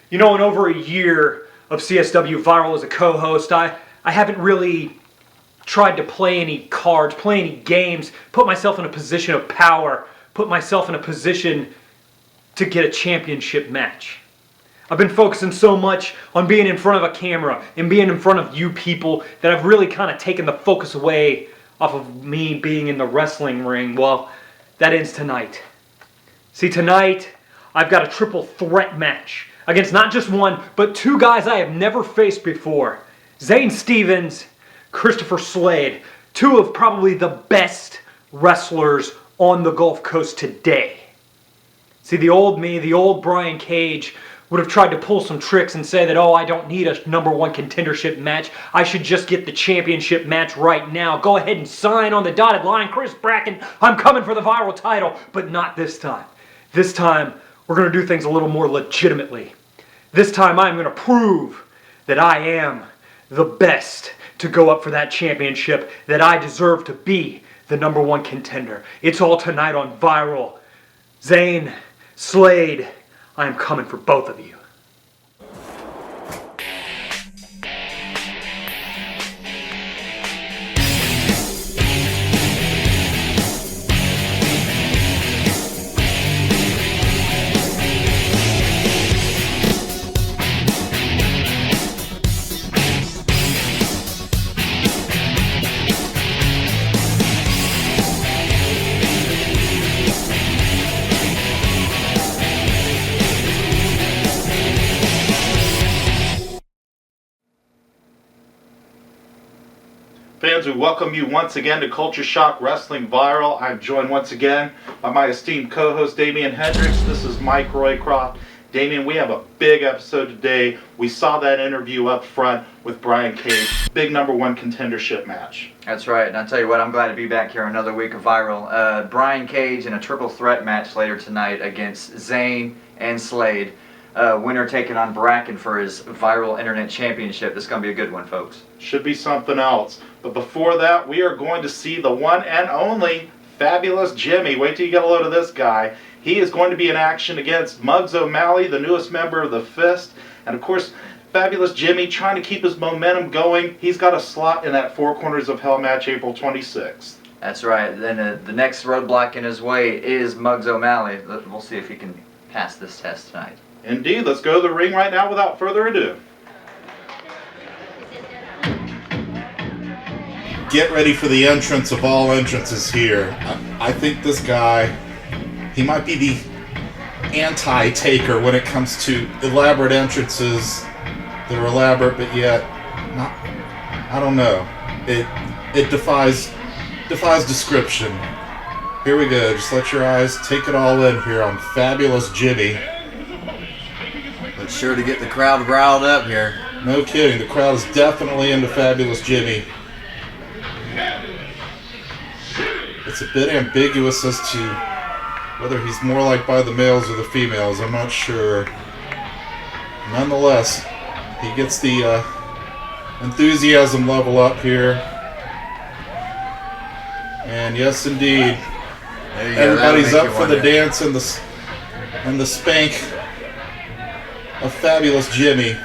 You know, in over a year of CSW Viral as a co-host, I haven't really tried to play any cards, play any games, put myself in a position of power, put myself in a position to get a championship match. I've been focusing so much on being in front of a camera and being in front of you people that I've really kind of taken the focus away off of me being in the wrestling ring. Well, that ends tonight. See, tonight I've got a triple threat match against not just one, but two guys I have never faced before. Zane Stevens, Christopher Slade, two of probably the best wrestlers on the Gulf Coast today. See, the old me, the old Brian Caige, would have tried to pull some tricks and say that, oh, I don't need a #1 contendership match. I should just get the championship match right now. Go ahead and sign on the dotted line. Chris Bracken, I'm coming for the Viral title. But not this time. This time, we're going to do things a little more legitimately. This time, I'm going to prove that I am the best to go up for that championship, that I deserve to be the #1 contender. It's all tonight on Viral. Zane, Slade, I am coming for both of you. Fans, we welcome you once again to Culture Shock Wrestling Viral. I'm joined once again by my esteemed co-host Damian Hendricks. This is Mike Roycroft. Damian, we have a big episode today. We saw that interview up front with Brian Caige. Big #1 contendership match. That's right, and I'll tell you what, I'm glad to be back here another week of Viral. Brian Caige in a triple threat match later tonight against Zane and Slade. Winner taking on Bracken for his Viral Internet Championship. This is going to be a good one, folks. Should be something else. But before that, we are going to see the one and only Fabulous Jimmy. Wait till you get a load of this guy. He is going to be in action against Muggs O'Malley, the newest member of the Fist. And of course, Fabulous Jimmy trying to keep his momentum going. He's got a slot in that Four Corners of Hell match April 26th. That's right. Then the next roadblock in his way is Muggs O'Malley. We'll see if he can pass this test tonight. Indeed. Let's go to the ring right now without further ado. Get ready for the entrance of all entrances here. I think this guy, he might be the anti-taker when it comes to elaborate entrances. They're elaborate, but yet not. I don't know. It defies description. Here we go. Just let your eyes take it all in here on Fabulous Jimmy. But sure to get the crowd riled up here. No kidding. The crowd is definitely into Fabulous Jimmy. It's a bit ambiguous as to whether he's more liked by the males or the females. I'm not sure. Nonetheless, he gets the enthusiasm level up here. And yes, indeed, everybody's up for the dance and the spank of Fabulous Jimmy.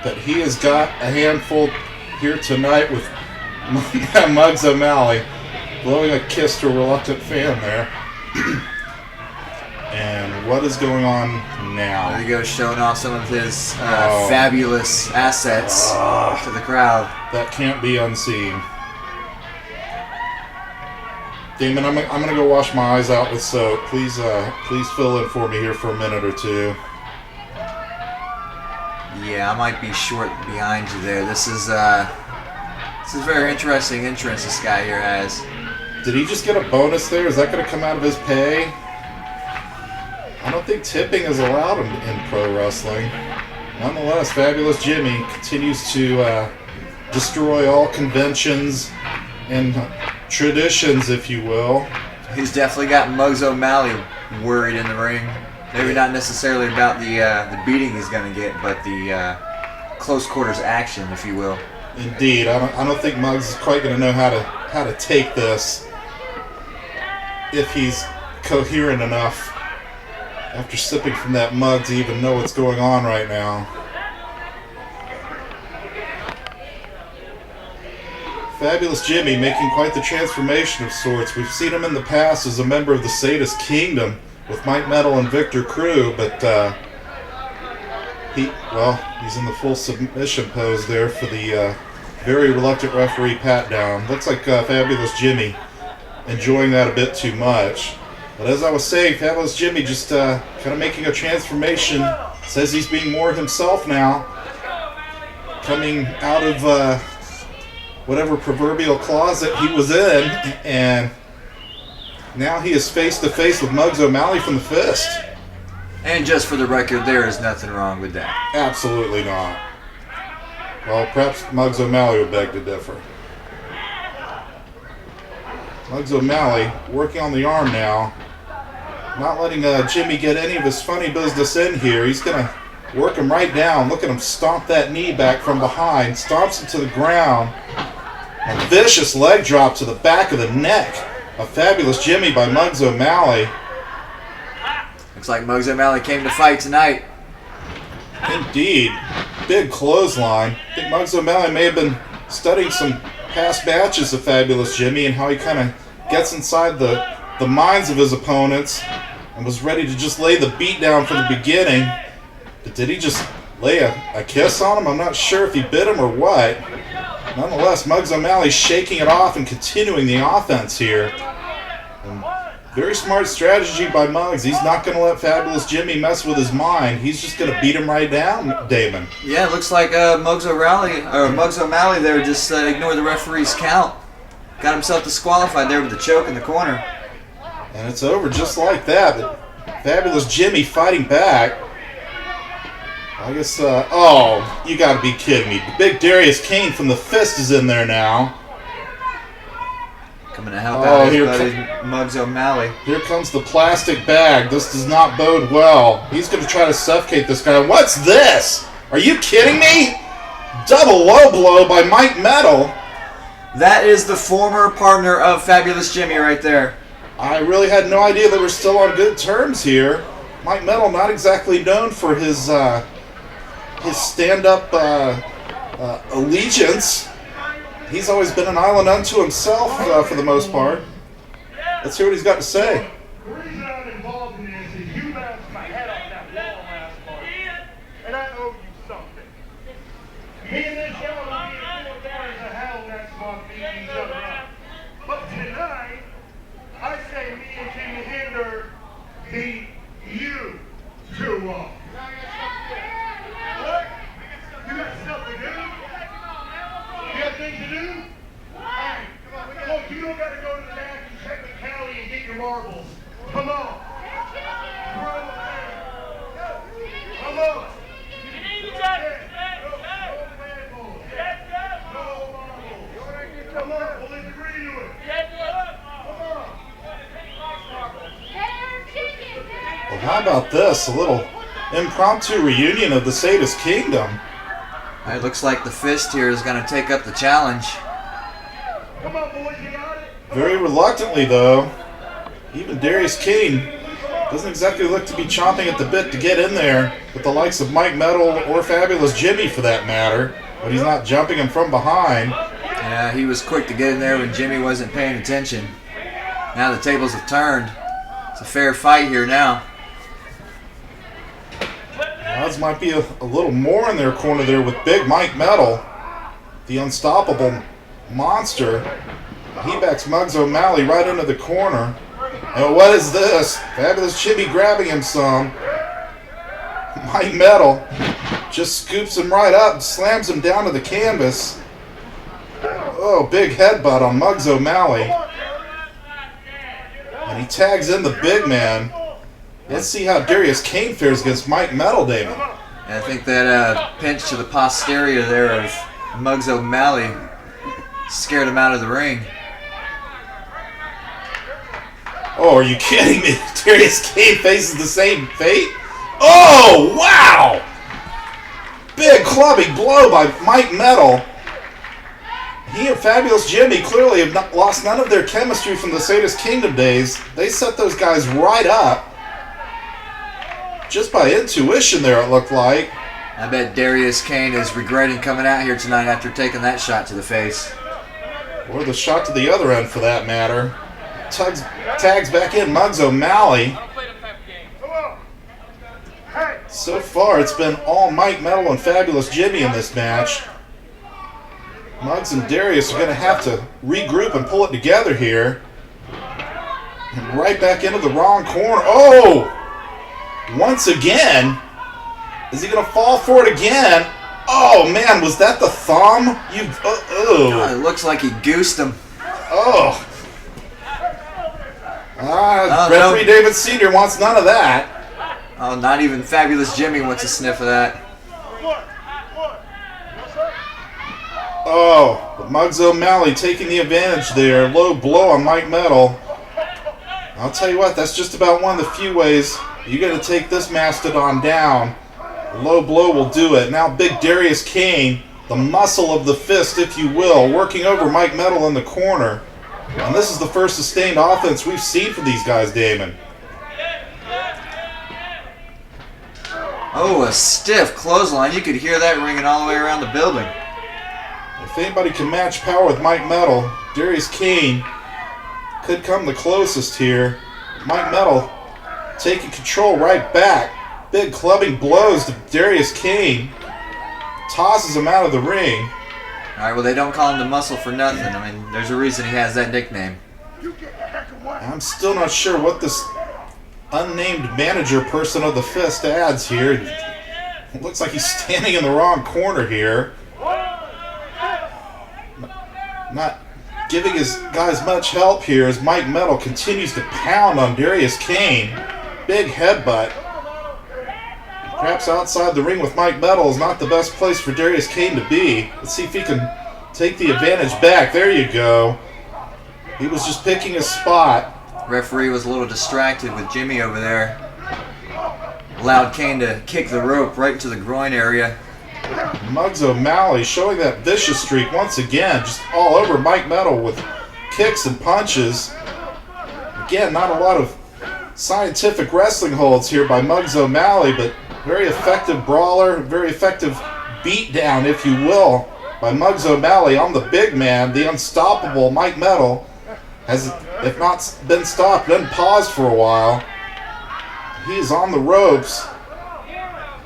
But he has got a handful here tonight with Muggs O'Malley blowing a kiss to a reluctant fan there. And what is going on now? There he goes, showing off some of his fabulous assets to the crowd. That can't be unseen. Damon, I'm gonna go wash my eyes out with soap. Please fill in for me here for a minute or two. Yeah, I might be short behind you there. This is a very interesting entrance this guy here has. Did he just get a bonus there? Is that going to come out of his pay? I don't think tipping is allowed in pro wrestling. Nonetheless, Fabulous Jimmy continues to destroy all conventions and traditions, if you will. He's definitely got Muggs O'Malley worried in the ring. Maybe not necessarily about the beating he's going to get, but the close quarters action, if you will. Indeed, I don't think Muggs is quite going to know how to take this if he's coherent enough. after sipping from that mug to even know what's going on right now. Fabulous Jimmy making quite the transformation of sorts. We've seen him in the past as a member of the Sadist Kingdom with Mike Metal and Victor Crew, but he's in the full submission pose there for the very reluctant referee pat down. Looks like Fabulous Jimmy enjoying that a bit too much. But as I was saying, Fabulous Jimmy just kind of making a transformation. Says he's being more himself now. Coming out of whatever proverbial closet he was in, and now he is face to face with Muggs O'Malley from the Fist. And just for the record, there is nothing wrong with that. Absolutely not. Well, perhaps Muggs O'Malley would beg to differ. Muggs O'Malley working on the arm now. Not letting Jimmy get any of his funny business in here. He's going to work him right down. Look at him stomp that knee back from behind. Stomps it to the ground. A vicious leg drop to the back of the neck. A Fabulous Jimmy by Muggs O'Malley. Looks like Muggs O'Malley came to fight tonight. Indeed. Big clothesline. I think Muggs O'Malley may have been studying some past matches of Fabulous Jimmy and how he kind of gets inside the minds of his opponents and was ready to just lay the beat down from the beginning. But did he just lay a kiss on him? I'm not sure if he bit him or what. Nonetheless, Muggs O'Malley shaking it off and continuing the offense here. And very smart strategy by Muggs. He's not going to let Fabulous Jimmy mess with his mind. He's just going to beat him right down, Damon. Yeah, it looks like Muggs O'Malley there just ignored the referee's count. Got himself disqualified there with the choke in the corner. And it's over just like that. But Fabulous Jimmy fighting back. I guess, you gotta be kidding me. The big Darius Kane from the Fist is in there now. Coming to help out his buddy Muggs O'Malley. Here comes the plastic bag. This does not bode well. He's gonna try to suffocate this guy. What's this? Are you kidding me? Double low blow by Mike Metal. That is the former partner of Fabulous Jimmy right there. I really had no idea they were still on good terms here. Mike Metal not exactly known for his stand-up allegiance. He's always been an island unto himself for the most part. Let's hear what he's got to say. The reason I'm involved in this is you bounced my head off that wall last month, and I owe you something. Me and this show will be in 4 quarters of hell next month beating each other up. But tonight, I say me and Jimmy Hinder beat you 2-1. What? You got stuff to do? You got things to do? Alright, look, you don't got to go to the back and check the county and get your marbles. Come on. Come on. Come on, we'll agree to it. Come on. Well, how about this? A little impromptu reunion of the Sadist Kingdom. It looks like the Fist here is going to take up the challenge. Come on, boys, you got it. Very reluctantly, though. Even Darius Kane doesn't exactly look to be chomping at the bit to get in there with the likes of Mike Metal or Fabulous Jimmy, for that matter. But he's not jumping him from behind. Yeah, he was quick to get in there when Jimmy wasn't paying attention. Now the tables have turned. It's a fair fight here now. Odds might be a little more in their corner there with Big Mike Metal, the unstoppable monster. He backs Muggs O'Malley right into the corner. And what is this? Fabulous Jimmy grabbing him some. Mike Metal just scoops him right up and slams him down to the canvas. Oh, big headbutt on Muggs O'Malley. And he tags in the big man. Let's see how Darius Kane fares against Mike Metal, Damon. And I think that pinch to the posterior there of Muggs O'Malley scared him out of the ring. Oh, are you kidding me? Darius Kane faces the same fate? Oh, wow! Big clubbing blow by Mike Metal. He and Fabulous Jimmy clearly have lost none of their chemistry from the Sadist Kingdom days. They set those guys right up. just by intuition there, it looked like. I bet Darius Caige is regretting coming out here tonight after taking that shot to the face. Or the shot to the other end, for that matter. Tags back in Muggs O'Malley. So far, it's been all Mike Metal and Fabulous Jimmy in this match. Muggs and Darius are going to have to regroup and pull it together here. And right back into the wrong corner. Oh! Once again. Is he going to fall for it again? Oh, man, was that the thumb? It looks like he goosed him. Oh. Referee no. David Sr. wants none of that. Oh, not even Fabulous Jimmy wants a sniff of that. Oh, but Muggs O'Malley taking the advantage there. Low blow on Mike Metal. I'll tell you what, that's just about one of the few ways you got to take this mastodon down. Low blow will do it. Now big Darius Caige, the muscle of the fist, if you will, working over Mike Metal in the corner. And this is the first sustained offense we've seen from these guys, Damon. Oh, a stiff clothesline. You could hear that ringing all the way around the building. If anybody can match power with Mike Metal, Darius Caige could come the closest here. Mike Metal taking control right back. Big clubbing blows to Darius Caige. Tosses him out of the ring. All right, well, they don't call him the Muscle for nothing. I mean, there's a reason he has that nickname. I'm still not sure what this unnamed manager person of the fist adds here. It looks like he's standing in the wrong corner here. Not giving his guys much help here as Mike Metal continues to pound on Darius Caige. Big headbutt. Perhaps outside the ring with Mike Metal is not the best place for Darius Caige to be. Let's see if he can take the advantage back. There you go. He was just picking his spot. Referee was a little distracted with Jimmy over there. Allowed Caige to kick the rope right to the groin area. Muggs O'Malley showing that vicious streak once again, just all over Mike Metal with kicks and punches. Again, not a lot of scientific wrestling holds here by Muggs O'Malley, but very effective brawler, very effective beatdown, if you will, by Muggs O'Malley on the big man. The unstoppable Mike Metal has, if not been stopped, been paused for a while. He is on the ropes.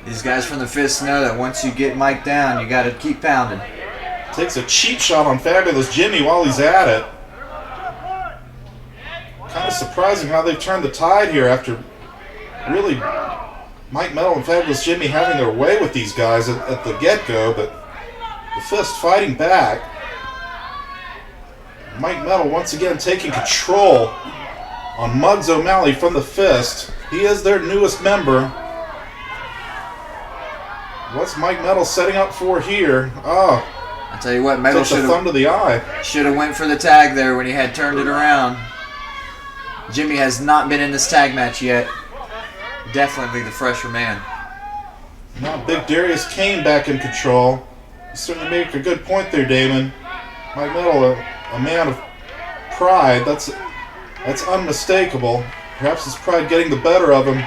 These guys from the Fist know that once you get Mike down, you got to keep pounding. Takes a cheap shot on Fabulous Jimmy while he's at it. Kind of surprising how they've turned the tide here after really Mike Metal and Fabulous Jimmy having their way with these guys at the get-go, but the Fist fighting back. Mike Metal once again taking control on Muggs O'Malley from the Fist. He is their newest member. What's Mike Metal setting up for here? Oh, I'll tell you what, Metal takes a should thumb to the eye. have went for the tag there when he had turned it around. Jimmy has not been in this tag match yet. Definitely the fresher man. Now big Darius Caige back in control. You certainly make a good point there, Damon. Mike Metal, a man of pride. That's unmistakable. Perhaps his pride getting the better of him.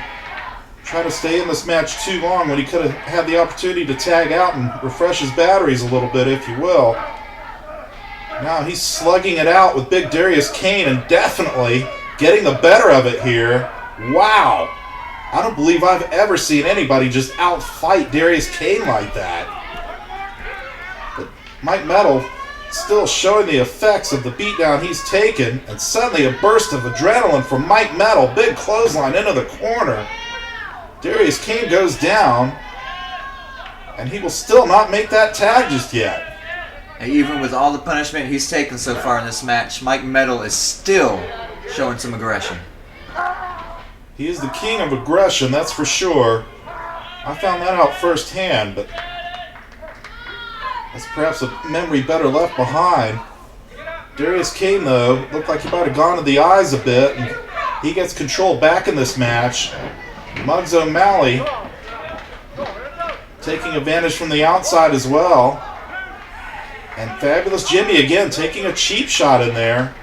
Trying to stay in this match too long when he could have had the opportunity to tag out and refresh his batteries a little bit, if you will. Now he's slugging it out with big Darius Caige and definitely getting the better of it here. Wow. I don't believe I've ever seen anybody just outfight Darius Caige like that. But Mike Metal still showing the effects of the beatdown he's taken, and suddenly a burst of adrenaline from Mike Metal. Big clothesline into the corner. Darius Caige goes down, and he will still not make that tag just yet. And even with all the punishment he's taken so far in this match, Mike Metal is still showing some aggression. He is the king of aggression, that's for sure. I found that out firsthand, but that's perhaps a memory better left behind. Darius Caige, though, looked like he might have gone to the eyes a bit, and he gets control back in this match. Muggs O'Malley taking advantage from the outside as well. And Fabulous Jimmy again taking a cheap shot in there.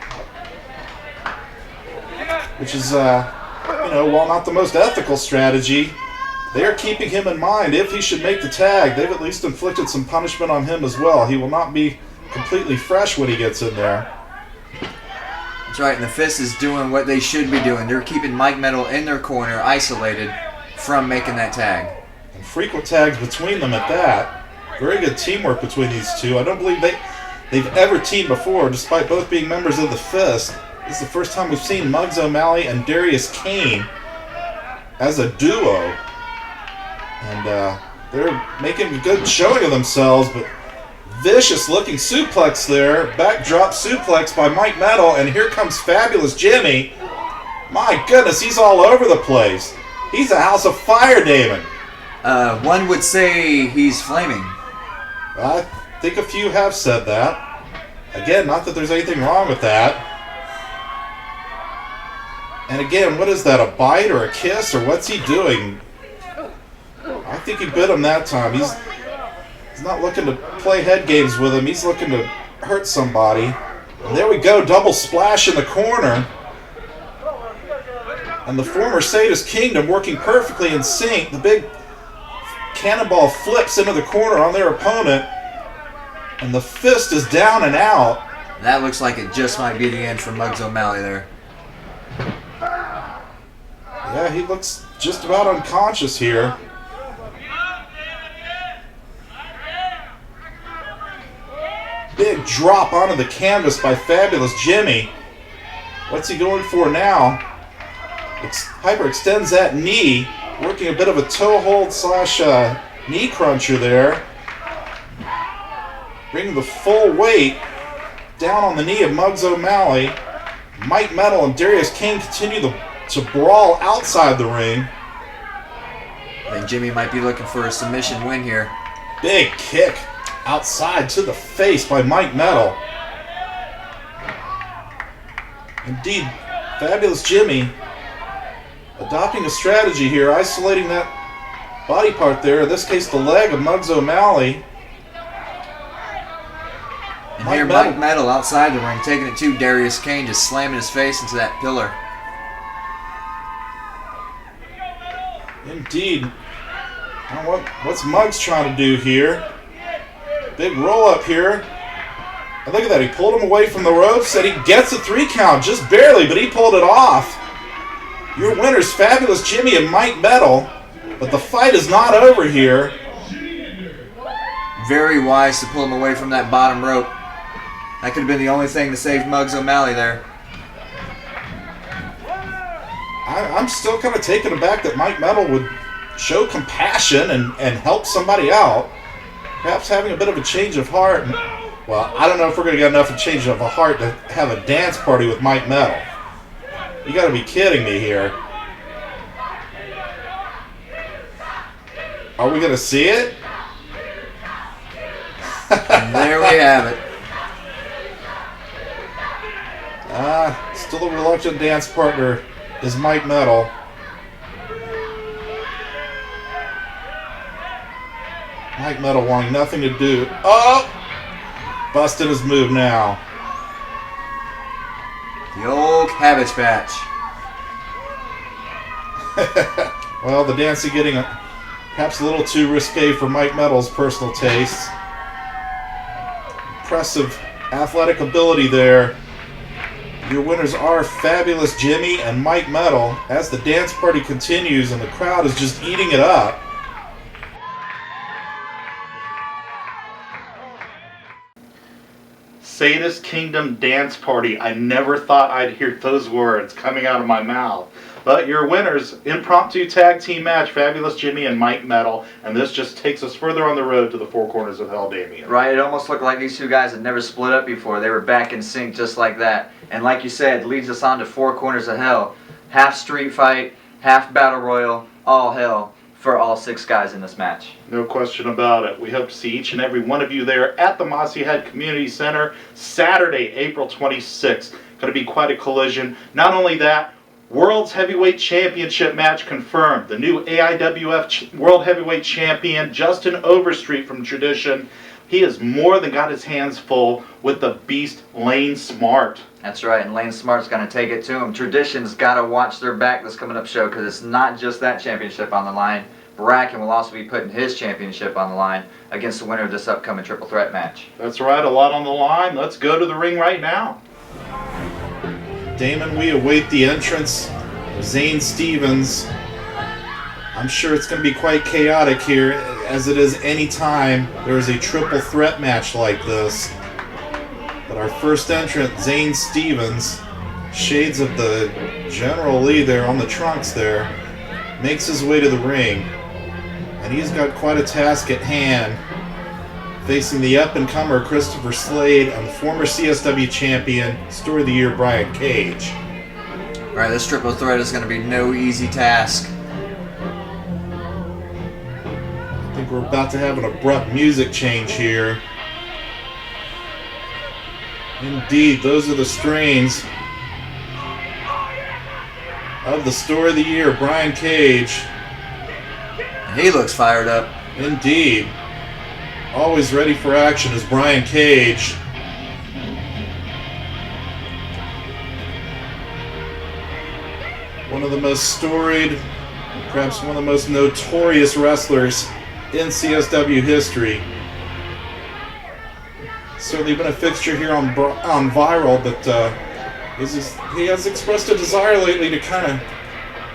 Which is, while not the most ethical strategy, they are keeping him in mind. If he should make the tag, they've at least inflicted some punishment on him as well. He will not be completely fresh when he gets in there. That's right, and the Fist is doing what they should be doing. They're keeping Mike Metal in their corner, isolated from making that tag. And frequent tags between them at that. Very good teamwork between these two. I don't believe they've ever teamed before, despite both being members of the Fist. This is the first time we've seen Muggs O'Malley and Darius Caige as a duo. And they're making a good showing of themselves, but vicious looking suplex there. Backdrop suplex by Mike Metal, and here comes Fabulous Jimmy. My goodness, he's all over the place. He's a house of fire, Damon. One would say he's flaming. I think a few have said that. Again, not that there's anything wrong with that. And again, what is that, a bite or a kiss, or what's he doing? I think he bit him that time. He's not looking to play head games with him. He's looking to hurt somebody. And there we go, double splash in the corner. And the former Sadist Kingdom working perfectly in sync. The big cannonball flips into the corner on their opponent. And the Fist is down and out. That looks like it just might be the end for Muggs O'Malley there. Yeah, he looks just about unconscious here. Big drop onto the canvas by Fabulous Jimmy. What's he going for now? Hyperextends that knee, working a bit of a toe hold slash knee cruncher there. Bringing the full weight down on the knee of Muggs O'Malley. Mike Metal and Darius Caige continue to brawl outside the ring. I think Jimmy might be looking for a submission win here. Big kick outside to the face by Mike Metal. Indeed, Fabulous Jimmy adopting a strategy here, isolating that body part there, in this case the leg of Muggs O'Malley. And here Mike Metal outside the ring, taking it to Darius Caige, just slamming his face into that pillar. Indeed. Now what's Muggs trying to do here? Big roll up here. And look at that, he pulled him away from the ropes and he gets a 3 count, just barely, but he pulled it off. Your winners, Fabulous Jimmy and Mike Metal, but the fight is not over here. Very wise to pull him away from that bottom rope. That could have been the only thing to save Muggs O'Malley there. I'm still kind of taken aback that Mike Metal would show compassion and help somebody out. Perhaps having a bit of a change of heart. Well, I don't know if we're going to get enough of a change of a heart to have a dance party with Mike Metal. You got to be kidding me here. Are we going to see it? And there we have it. Still a reluctant dance partner is Mike Metal. Mike Metal wanting nothing to do. Oh! Busted his move now. The old Cabbage Patch. Well, the dancing getting perhaps a little too risque for Mike Metal's personal taste. Impressive athletic ability there. Your winners are Fabulous Jimmy and Mike Metal as the dance party continues and the crowd is just eating it up. Sadist Kingdom Dance Party. I never thought I'd hear those words coming out of my mouth. But your winners, impromptu tag team match, Fabulous Jimmy and Mike Metal. And this just takes us further on the road to the Four Corners of Hell, Damien. Right, it almost looked like these two guys had never split up before. They were back in sync just like that. And like you said, leads us on to Four Corners of Hell. Half street fight, half battle royal, all hell for all 6 guys in this match. No question about it. We hope to see each and every one of you there at the Mossy Head Community Center Saturday, April 26th. Going to be quite a collision. Not only that, World's Heavyweight Championship match confirmed. The new AIWF World Heavyweight Champion, Justin Overstreet from Tradition. He has more than got his hands full with the beast Lane Smart. That's right, and Lane Smart's going to take it to him. Tradition's got to watch their back this coming up show because it's not just that championship on the line. Bracken will also be putting his championship on the line against the winner of this upcoming triple threat match. That's right, a lot on the line. Let's go to the ring right now. Damon, we await the entrance of Zane Stevens. I'm sure it's going to be quite chaotic here, as it is any time there is a triple threat match like this. But our first entrant, Zane Stevens, shades of the General Lee there on the trunks there, makes his way to the ring. And he's got quite a task at hand, facing the up-and-comer Christopher Slade and the former CSW champion, Story of the Year, Brian Caige. Alright, this triple threat is going to be no easy task. I think we're about to have an abrupt music change here. Indeed, those are the strains of the Story of the Year, Brian Caige. He looks fired up. Indeed. Always ready for action is Brian Caige. One of the most storied, perhaps one of the most notorious wrestlers in CSW history. Certainly been a fixture here on Viral, but he has expressed a desire lately to kind of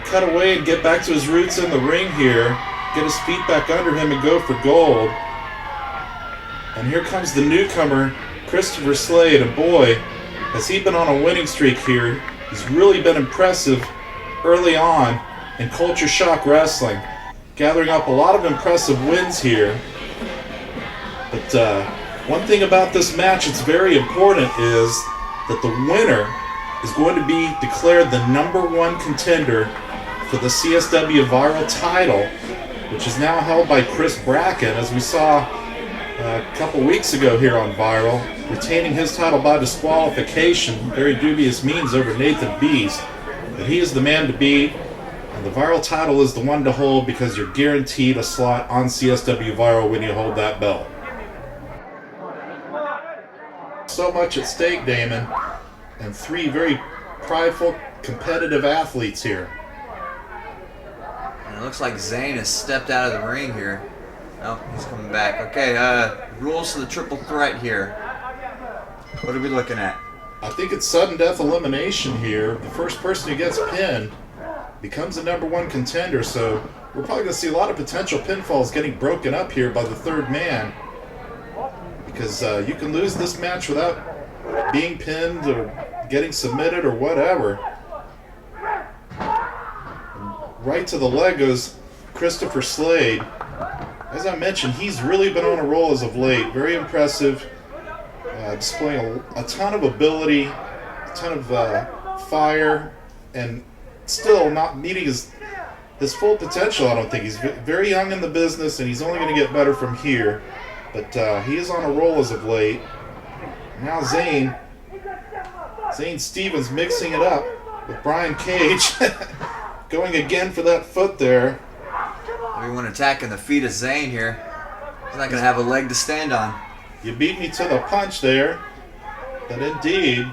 cut away and get back to his roots in the ring here, get his feet back under him and go for gold. And here comes the newcomer, Christopher Slade, and boy, has he been on a winning streak here. He's really been impressive early on in Culture Shock Wrestling, gathering up a lot of impressive wins here. But one thing about this match that's very important is that the winner is going to be declared the #1 contender for the CSW Viral title, which is now held by Chris Bracken, as we saw a couple weeks ago here on Viral, retaining his title by disqualification, very dubious means, over Nathan Beast. But he is the man to beat, and the Viral title is the one to hold because you're guaranteed a slot on CSW Viral when you hold that belt. So much at stake, Damon, and three very prideful, competitive athletes here. And it looks like Zane has stepped out of the ring here. Oh, he's coming back. Okay, rules to the triple threat here. What are we looking at? I think it's sudden death elimination here. The first person who gets pinned becomes the #1 contender, so we're probably going to see a lot of potential pinfalls getting broken up here by the third man, because you can lose this match without being pinned or getting submitted or whatever. Right to the leg goes Christopher Slade. As I mentioned, he's really been on a roll as of late. Very impressive, displaying a ton of ability, a ton of fire, and still not meeting his full potential, I don't think. He's very young in the business, and he's only going to get better from here. But he is on a roll as of late. Now Zane Stevens mixing it up with Brian Caige. Going again for that foot there. Everyone attacking the feet of Zane here. He's not going to have a leg to stand on. You beat me to the punch there. But indeed,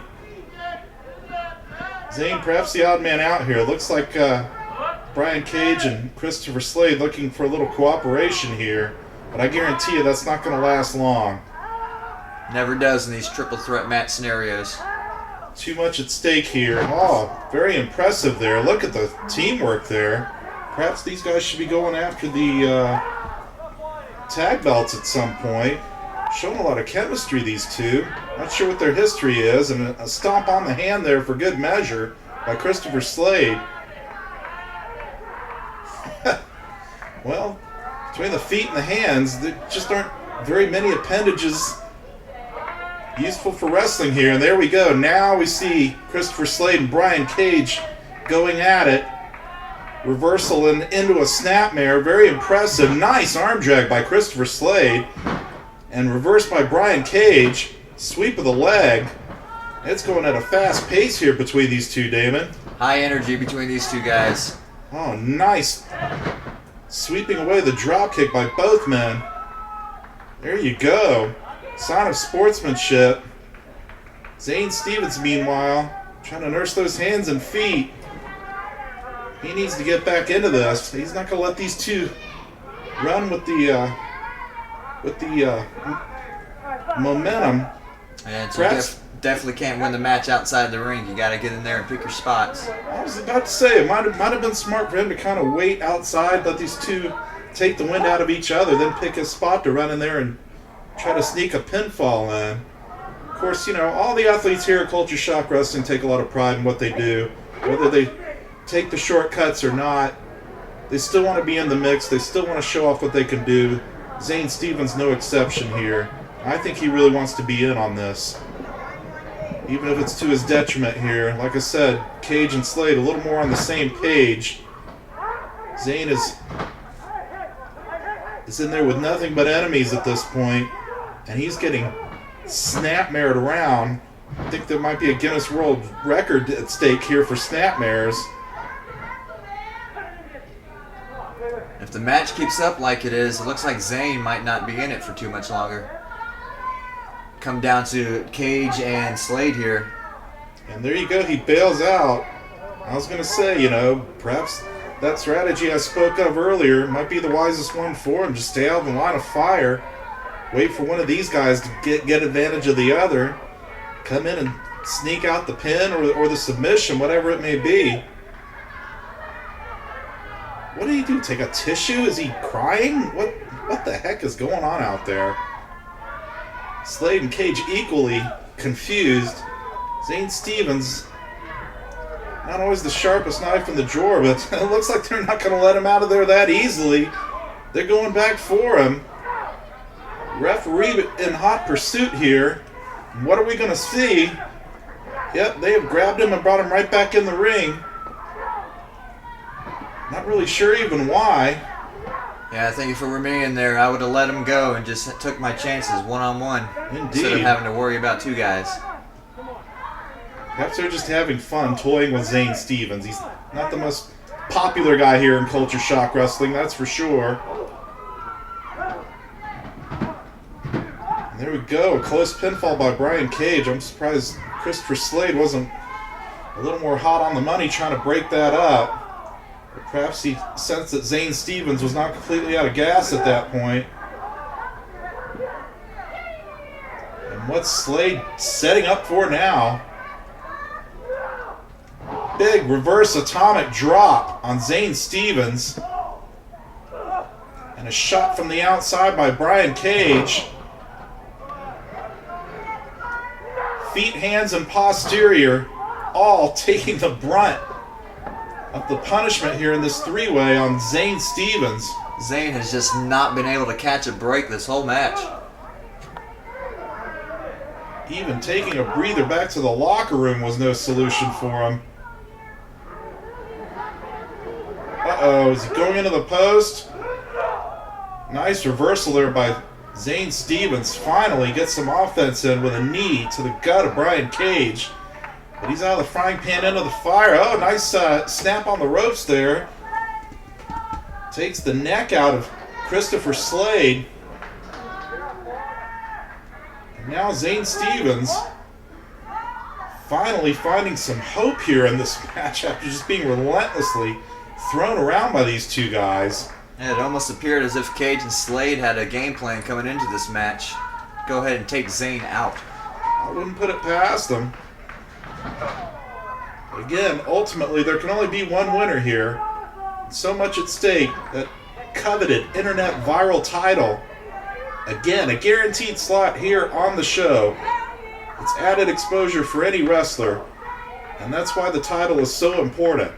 Zane perhaps the odd man out here. Looks like Brian Caige and Christopher Slade looking for a little cooperation here. But I guarantee you that's not going to last long. Never does in these triple threat match scenarios. Too much at stake here. Oh, very impressive there. Look at the teamwork there. Perhaps these guys should be going after the tag belts at some point. Showing a lot of chemistry, these two. Not sure what their history is. And a stomp on the hand there for good measure by Christopher Slade. Well, between the feet and the hands, there just aren't very many appendages useful for wrestling here. And there we go. Now we see Christopher Slade and Brian Caige going at it. Reversal and into a snapmare. Very impressive. Nice arm drag by Christopher Slade. And reversed by Brian Caige. Sweep of the leg. It's going at a fast pace here between these two, Damon. High energy between these two guys. Oh, nice. Sweeping away the drop kick by both men. There you go. Sign of sportsmanship. Zane Stevens, meanwhile, trying to nurse those hands and feet. He needs to get back into this. He's not going to let these two run with the momentum. And so you definitely can't win the match outside the ring. You got to get in there and pick your spots. I was about to say, it might have been smart for him to kind of wait outside, let these two take the wind out of each other, then pick his spot to run in there and try to sneak a pinfall in. Of course, all the athletes here at Culture Shock Wrestling take a lot of pride in what they do. Whether they take the shortcuts or not, they still want to be in the mix. They still want to show off what they can do. Zane Stevens, no exception here. I think he really wants to be in on this, even if it's to his detriment here. Like I said, Caige and Slade a little more on the same page. Zane is in there with nothing but enemies at this point, and he's getting snapmared around. I think there might be a Guinness World Record at stake here for snapmares. If the match keeps up like it is, it looks like Zane might not be in it for too much longer. Come down to Caige and Slade here. And there you go, he bails out. I was going to say, perhaps that strategy I spoke of earlier might be the wisest one for him. Just stay out of the line of fire. Wait for one of these guys to get advantage of the other. Come in and sneak out the pin or the submission, whatever it may be. What did he do? Take a tissue? Is he crying? What the heck is going on out there? Slade and Caige equally confused. Zane Stevens, not always the sharpest knife in the drawer, but it looks like they're not going to let him out of there that easily. They're going back for him. Referee in hot pursuit here. What are we going to see? Yep, they have grabbed him and brought him right back in the ring. Not really sure even why. Yeah, I think if it were me in there, I would have let him go and just took my chances one-on-one. Indeed. Instead of having to worry about two guys. Perhaps they're just having fun toying with Zane Stevens. He's not the most popular guy here in Culture Shock Wrestling, that's for sure. And there we go, a close pinfall by Brian Caige. I'm surprised Christopher Slade wasn't a little more hot on the money trying to break that up. Or perhaps he sensed that Zane Stevens was not completely out of gas at that point. And what's Slade setting up for now? Big reverse atomic drop on Zane Stevens. And a shot from the outside by Brian Caige. Feet, hands, and posterior all taking the brunt of the punishment here in this three-way on Zane Stevens. Zane has just not been able to catch a break this whole match. Even taking a breather back to the locker room was no solution for him. Uh-oh, is he going into the post? Nice reversal there by Zane Stevens. Finally gets some offense in with a knee to the gut of Brian Caige. But he's out of the frying pan into the fire. Oh, nice snap on the ropes there. Takes the neck out of Christopher Slade. And now Zane Stevens finally finding some hope here in this match after just being relentlessly thrown around by these two guys. Yeah, it almost appeared as if Caige and Slade had a game plan coming into this match. Go ahead and take Zane out. I wouldn't put it past them. Again, ultimately, there can only be one winner here. So much at stake. That coveted internet viral title. Again, a guaranteed slot here on the show. It's added exposure for any wrestler. And that's why the title is so important.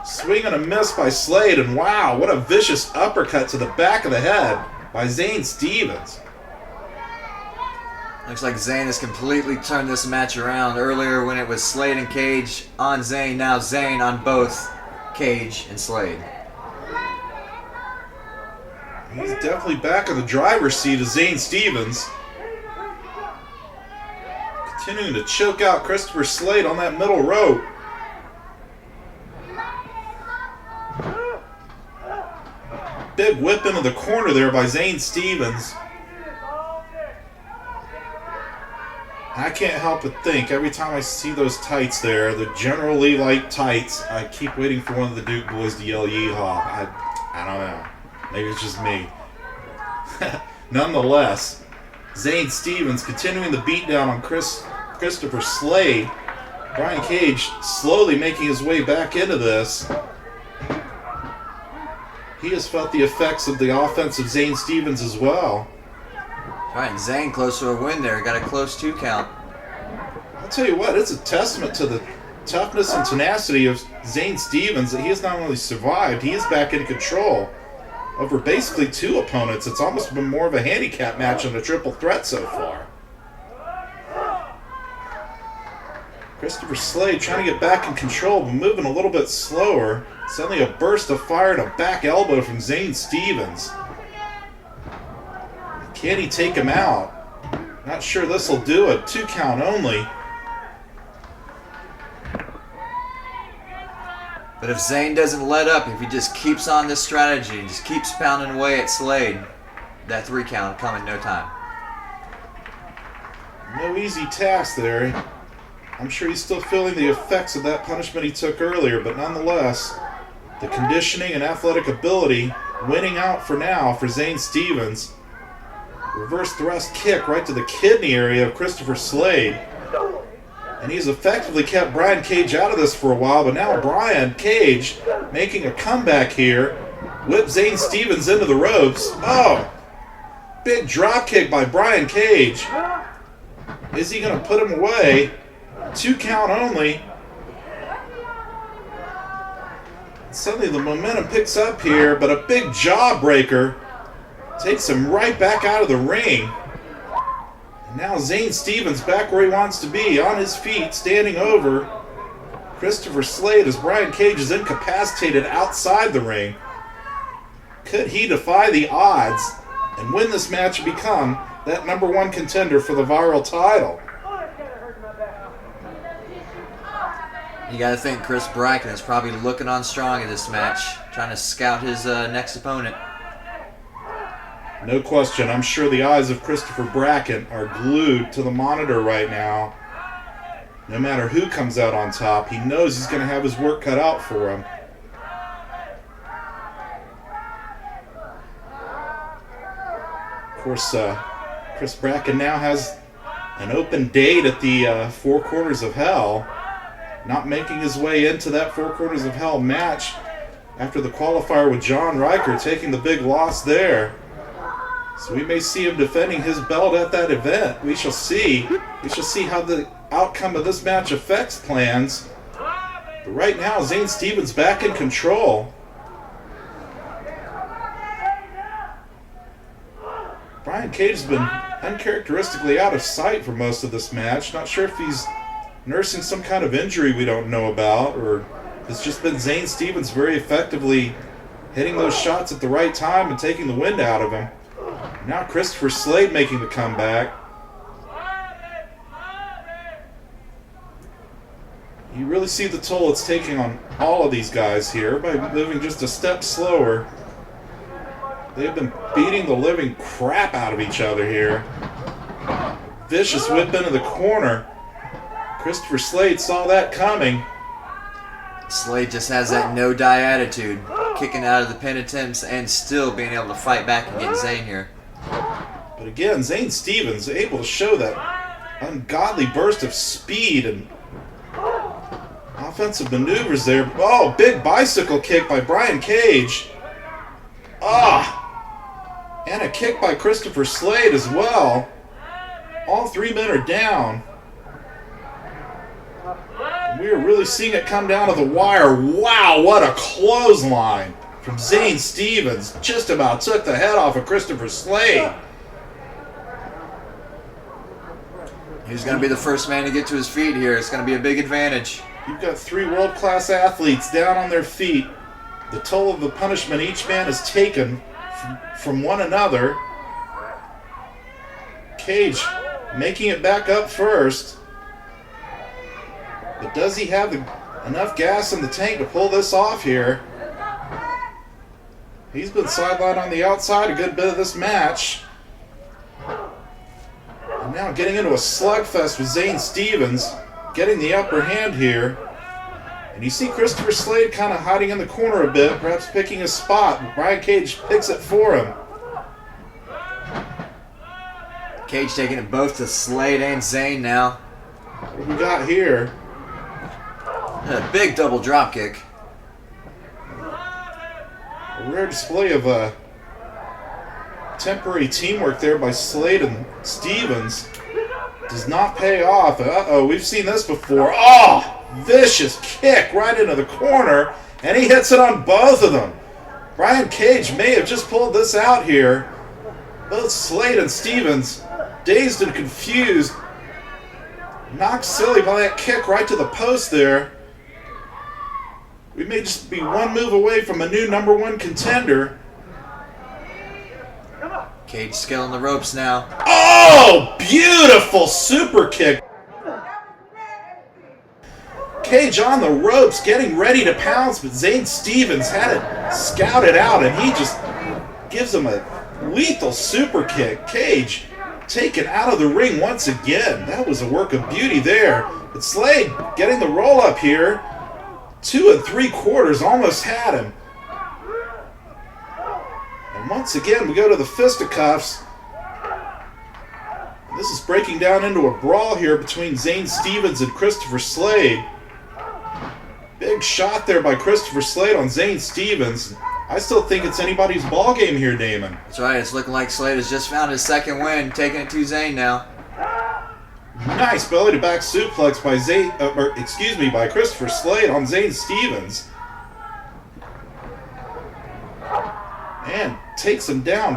Swing and a miss by Slade, and wow, what a vicious uppercut to the back of the head by Zane Stevens. Looks like Zane has completely turned this match around. Earlier when it was Slade and Caige on Zane, now Zane on both Caige and Slade. He's definitely back in the driver's seat of Zane Stevens. Continuing to choke out Christopher Slade on that middle rope. Big whip into the corner there by Zane Stevens. I can't help but think, every time I see those tights there, the generally light tights, I keep waiting for one of the Duke boys to yell yeehaw. I don't know. Maybe it's just me. Nonetheless, Zane Stevens continuing the beatdown on Christopher Slade. Brian Caige slowly making his way back into this. He has felt the effects of the offense of Zane Stevens as well. All right, and Zane close to a win there. Got a close 2 count. I'll tell you what, it's a testament to the toughness and tenacity of Zane Stevens that he has not only survived, he is back in control over basically 2 opponents. It's almost been more of a handicap match than a triple threat so far. Christopher Slade trying to get back in control, but moving a little bit slower. Suddenly a burst of fire and a back elbow from Zane Stevens. Can he take him out? Not sure this will do it. 2 count only. But if Zane doesn't let up, if he just keeps on this strategy and just keeps pounding away at Slade, that 3 count will come in no time. No easy task there. I'm sure he's still feeling the effects of that punishment he took earlier, but nonetheless, the conditioning and athletic ability winning out for now for Zane Stevens. Reverse thrust kick right to the kidney area of Christopher Slade. And he's effectively kept Brian Caige out of this for a while, but now Brian Caige making a comeback here. Whip Zane Stevens into the ropes. Oh! Big drop kick by Brian Caige. Is he going to put him away? 2 count only. Suddenly the momentum picks up here, but a big jawbreaker takes him right back out of the ring. And now Zane Stevens back where he wants to be, on his feet, standing over Christopher Slade as Brian Caige is incapacitated outside the ring. Could he defy the odds and win this match and become that #1 contender for the Viral title? You got to think Chris Bracken is probably looking on strong in this match, trying to scout his next opponent. No question. I'm sure the eyes of Christopher Bracken are glued to the monitor right now. No matter who comes out on top, he knows he's going to have his work cut out for him. Of course, Chris Bracken now has an open date at the Four Corners of Hell. Not making his way into that Four Corners of Hell match after the qualifier with John Riker, taking the big loss there. So we may see him defending his belt at that event. We shall see. We shall see how the outcome of this match affects plans. But right now, Zane Stevens back in control. Brian Caige has been uncharacteristically out of sight for most of this match. Not sure if he's nursing some kind of injury we don't know about, or it's just been Zane Stevens very effectively hitting those shots at the right time and taking the wind out of him. Now Christopher Slade making the comeback. You really see the toll it's taking on all of these guys here by moving just a step slower. They've been beating the living crap out of each other here. Vicious whip into the corner. Christopher Slade saw that coming. Slade just has that no-die attitude, kicking out of the pin attempts and still being able to fight back and get Zane here. But again, Zane Stevens able to show that ungodly burst of speed and offensive maneuvers there. Oh, big bicycle kick by Brian Caige. And a kick by Christopher Slade as well. All 3 men are down. We are really seeing it come down to the wire. Wow, what a clothesline from Zane Stevens. Just about took the head off of Christopher Slade. He's going to be the first man to get to his feet here. It's going to be a big advantage. You've got 3 world-class athletes down on their feet. The toll of the punishment each man has taken from one another. Caige making it back up first. But does he have enough gas in the tank to pull this off here? He's been sidelined on the outside a good bit of this match. And now getting into a slugfest with Zane Stevens, getting the upper hand here. And you see Christopher Slade kind of hiding in the corner a bit, perhaps picking his spot. Brian Caige picks it for him. Caige taking it both to Slade and Zane now. What we got here? And a big double drop kick. A rare display of temporary teamwork there by Slade and Stevens. Does not pay off. Uh-oh, we've seen this before. Oh! Vicious kick right into the corner, and he hits it on both of them. Brian Caige may have just pulled this out here. Both Slade and Stevens, dazed and confused, knocked silly by that kick right to the post there. We may just be one move away from a new #1 contender. Caige scaling the ropes now. Oh, beautiful super kick. Caige on the ropes, getting ready to pounce, but Zane Stevens had it scouted out, and he just gives him a lethal super kick. Caige taken out of the ring once again. That was a work of beauty there. But Slade getting the roll up here. 2 3/4, almost had him. And once again, we go to the fisticuffs. This is breaking down into a brawl here between Zane Stevens and Christopher Slade. Big shot there by Christopher Slade on Zane Stevens. I still think it's anybody's ball game here, Damon. That's right, it's looking like Slade has just found his second win, taking it to Zane now. Nice belly to back suplex by by Christopher Slade on Zane Stevens. And takes him down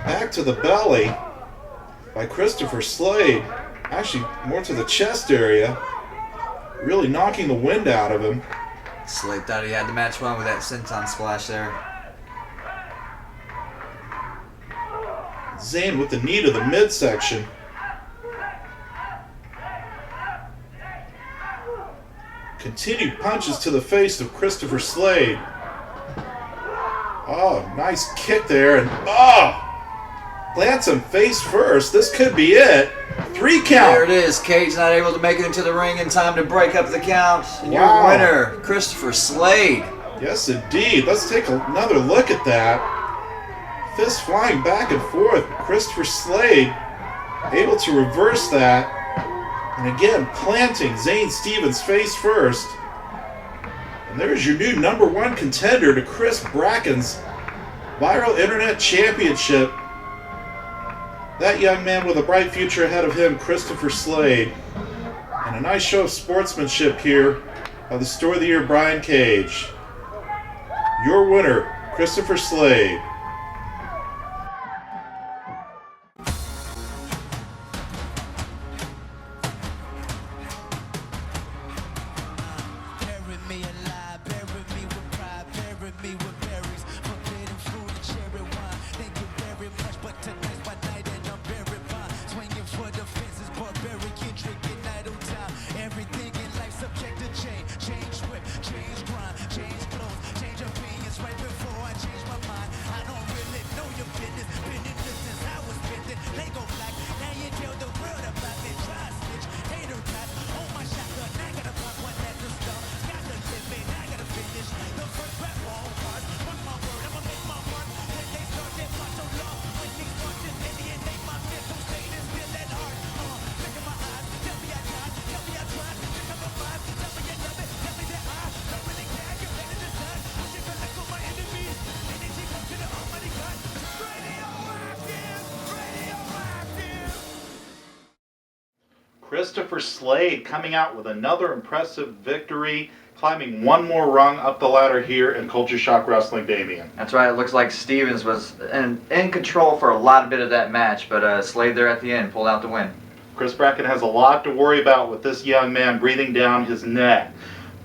back to the belly by Christopher Slade. Actually, more to the chest area. Really knocking the wind out of him. Slade thought he had the match won with that senton splash there. Zane with the knee to the midsection. Continued punches to the face of Christopher Slade. Oh, nice kick there, and plants him face first. This could be it. 3 count. There it is. Caige not able to make it into the ring in time to break up the count. And your winner, Christopher Slade. Yes, indeed. Let's take another look at that. Fist flying back and forth. Christopher Slade able to reverse that. And again, planting Zane Stevens face first. And there's your new #1 contender to Chris Bracken's Viral Internet Championship. That young man with a bright future ahead of him, Christopher Slade. And a nice show of sportsmanship here by the Story of the Year, Brian Caige. Your winner, Christopher Slade. Christopher Slade coming out with another impressive victory, climbing one more rung up the ladder here in Culture Shock Wrestling, Damien. That's right. It looks like Stevens was in control for a bit of that match, but Slade there at the end pulled out the win. Chris Bracken has a lot to worry about with this young man breathing down his neck.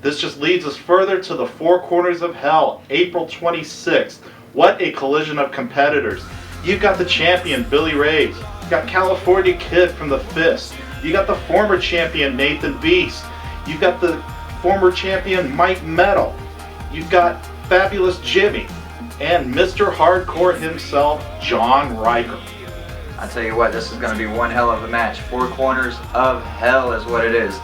This just leads us further to the Four Corners of Hell, April 26th. What a collision of competitors. You've got the champion, Billy Ray's. You've got California Kid from the Fist. You got the former champion, Nathan Beast. You've got the former champion, Mike Metal. You've got Fabulous Jimmy. And Mr. Hardcore himself, John Riker. I tell you what, this is going to be one hell of a match. Four Corners of Hell is what it is.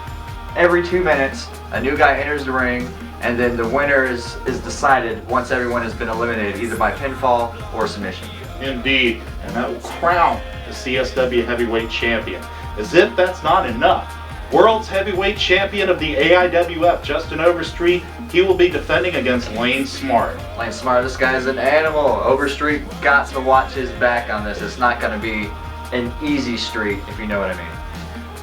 Every 2 minutes, A new guy enters the ring, and then the winner is decided once everyone has been eliminated, either by pinfall or submission. Indeed, and that will crown the CSW Heavyweight Champion. As if that's not enough, World's Heavyweight Champion of the AIWF, Justin Overstreet, he will be defending against Lane Smart. Lane Smart, this guy's an animal. Overstreet got to watch his back on this. It's not going to be an easy street, if you know what I mean.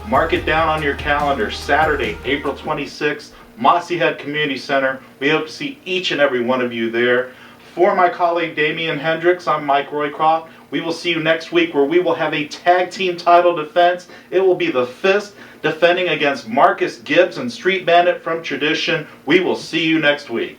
Mark it down on your calendar, Saturday, April 26th, Mossy Head Community Center. We hope to see each and every one of you there. For my colleague Damian Hendricks, I'm Mike Roycroft. We will see you next week where we will have a tag team title defense. It will be the Fist defending against Marcus Gibbs and Street Bandit from Tradition. We will see you next week.